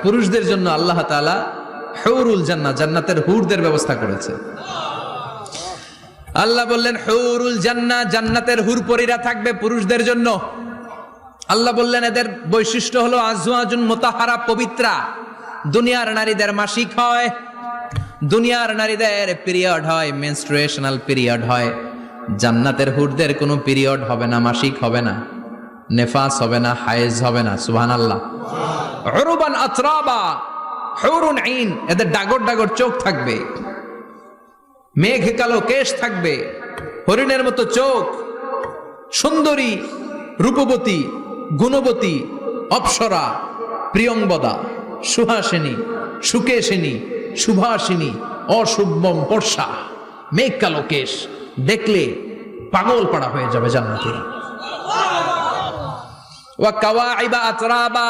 পুরুষদের জন্য আল্লাহ তাআলা হুরুল জান্নাহ, জান্নাতের হুরদের ব্যবস্থা করেছে। আল্লাহ বললেন হুরুল জান্নাহ, জান্নাতের হুর পরীরা থাকবে পুরুষদের জন্য। আল্লাহ বললেন এদের বৈশিষ্ট্য হলো আজওয়াজুন মুতাহহারা, পবিত্রা। দুনিয়ার নারীদের মাসিক হয়, দুনিয়ার নারীদের পিরিয়ড হয়, মেনস্ট্রুয়েশনাল পিরিয়ড হয়। জান্নাতের হুরদের কোনো পিরিয়ড হবে না, মাসিক হবে না, নেফাস হবে না, হায়েজ হবে না। সুবহানাল্লাহ। উরুবান আতরাবা, হুরুন আইন, এদের ডাগর ডাগর চোখ থাকবে, মেঘ কালো কেশ থাকবে, হরিণের মতো চোখ, সুন্দরী, রূপবতী, গুণবতী, অপ্সরা, প্রিয়ংবদা, সুহাসিনী, সুকেশিনী, সুভাষিনী, অশুভম পর্ষা, মেঘ কালো কেশ, দেখলে পাগল পাড়া হয়ে যাবে জান্নাতীরা। ওয়া কাওয়াইবা আতরাবা,